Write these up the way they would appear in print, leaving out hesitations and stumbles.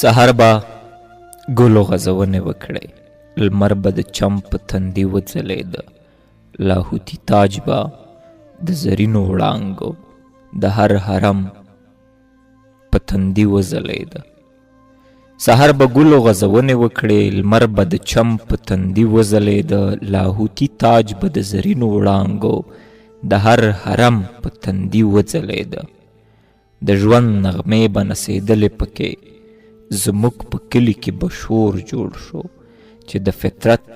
سهار به ګلو غزونې وکړې، لمر به د چم په تندي وځلېده، لاهوتي تاج به د زرینو وړانګو د هر حرم په تندي وځلېده. سهار به ګلو غزونې وکړې، لمر به د چم په تندي وځلېده، لاهوتي تاج به د زرینو وړانګو د هر حرم په تندي وځلېده. د ژوند نغمې به نڅېدلې پکې، زموږ په کلي کې به شور جوړ شو چې د فطرت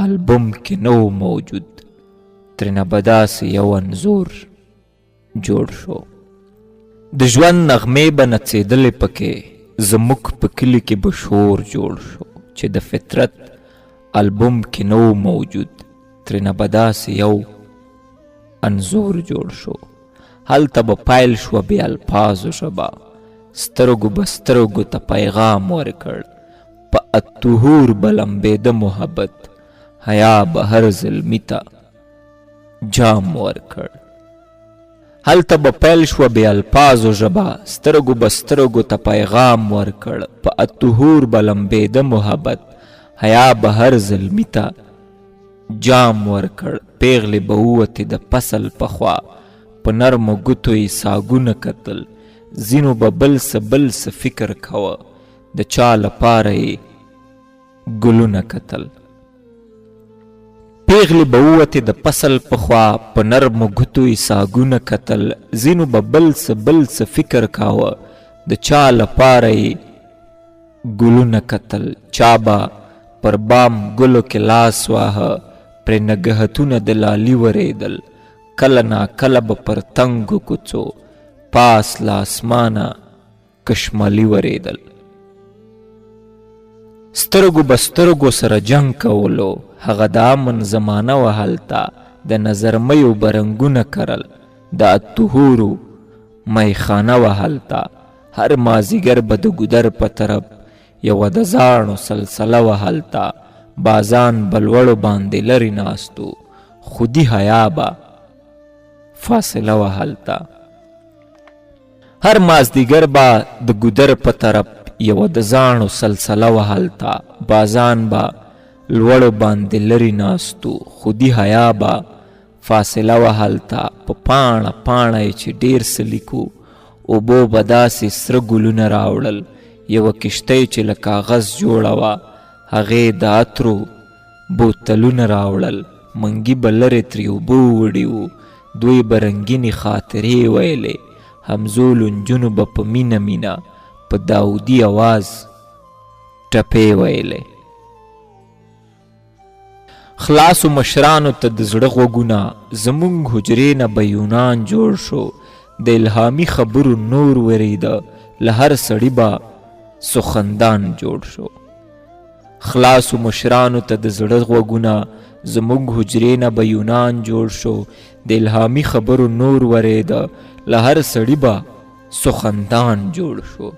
البوم کې نه و موجود، ترېنه به داسې یو انځور جوړ شو. د ژوند نغمې به نڅېدلې پکې، زموږ په کلي کې به شور جوړ شو چې د فطرت البوم کې نه و موجود، ترېنه به داسې یو انځور جوړ شو. هلته به پیل شوه بې الفاظو ژبه، سترګو به سترګو ته پیغام ورکړ، په الطهور به لمبېده محبت، حیا به هر زلمي ته جام ورکړ. هلته به پیل شوه بې الفاظو ژبه، سترګو به سترګو ته پیغام ورکړ، په الطهور به لمبېده محبت، حیا به هر زلمي ته جام ورکړ. پیغلې به ووتې د فصل په خوا، په نرمو ګوتو یې ساګونه کتل، ځینو به بل څه فکر کوه، د چا لپاره یې ګلونه کتل. پیغلې به ووتې د فصل په خوا، په نرمو ګوتو یې ساګونه کتل، ځینو به بل څه فکر کاوه، د چا لپاره یې ګلونه کتل. چا به پر بام ګلو کې لاس واهه، پرې نګهتونه د لالي ورېدل، کله ناکله به پر تنګو کوڅو پاس له اسمانه کشمالي ورېدل. سترګو به سترګو سره جنګ کولو، هغه د امن زمانه وه هلته، د نظرمیو به رنګونه کرل، د الطهورو میخانه وه هلته. هر مازدیګر به د ګودر په طرف یوه د زاڼو سلسله وه هلته، بازان به لوړو باندې لرې ناستو، خودي حیا به فاصله وه هلته. هر مازدیګر به د ګودر په طرف یوه د زاڼو سلسله وه هلته، بازان به لوړو باندې لرې ناستو، خودي حیا به فاصله وه هلته. په پاڼه پاڼه یې چې ډېر څه لیکو، اوبو به داسې سره ګلونه راوړل، یوه کښتۍ چې له کاغذ جوړه وه، هغې د عطرو بوتلونه راوړل، منګي به لرې ترې اوبه وړي وو، دوی به رنګینې خاطرې ویلې، همزولو نجونو به په مینه مینه په داودي اواز ټپې ویلې. خلاصو مشرانو ته د زړه غوږونه، زموږ حجرې نه به یونان جوړ شو، د الهامي خبرو نور ورېده، له هر سړي به سخندان جوړ شو. خلاصو مشرانو ته د زړه غوږونه، زموږ حجرې نه به یونان جوړ شو، د الهامي خبرو نور ورېده، له هر سړي به سخندان جوړ شو.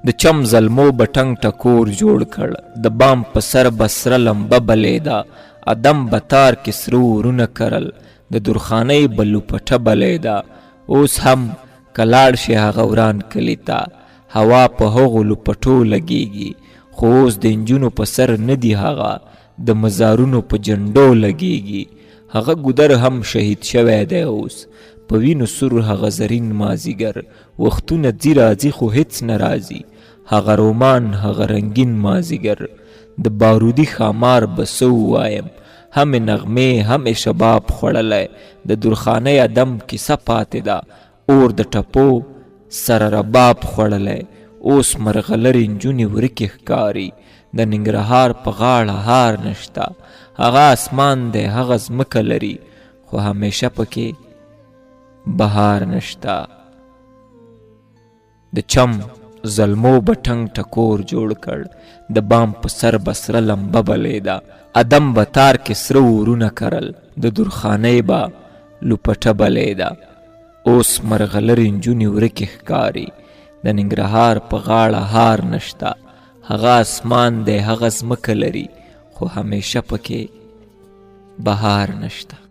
د چم زلمو به ټنګ ټکور جوړ کړ، د بام په سر به سره لمبه بلیده، ادم به تار کې سره ورونه کرل، د درخانۍ به لوپټه بلیده. اوس هم که لاړ شي هغه وران کلي ته، هوا په هغو لوپټو لګیږي، خو اوس د نجونو په سر نه دي هغه، د مزارونو په جنډو لګیږي. هغه ګودر هم شهید شوی دی اوس، په وینو سور هغه زرین مازدیګر، وختونه ځي راځي خو هیڅ نه راځي، هغه رومان هغه رنګین مازدیګر. د بارودي ښامار به څه ووایم، همې نغمې همې شباب خوړلی، د درخانۍ ادم کیسه پاتې ده، اور د ټپو سره رباب خوړلی. اوس مرغلرې نجونې ورکې ښکاري، د ننګرهار په غاړه هار نشته، هغه اسمان دی هغه ځمکه لري، خو همیشه پکې بهار نشته. د چم زلمو به ټنګ ټکور جوړ کړ، د بام په سر به سره لمبه بلیده، ادم به تار کې سره ورونه کرل، د درخانۍ به لوپټه بلیده. اوس مرغلرې نجونې ورکې ښکاري، د ننګرهار په غاړه هار نشته، هغه اسمان دی هغه ځمکه لري، خو همیشه پکې بهار نشته.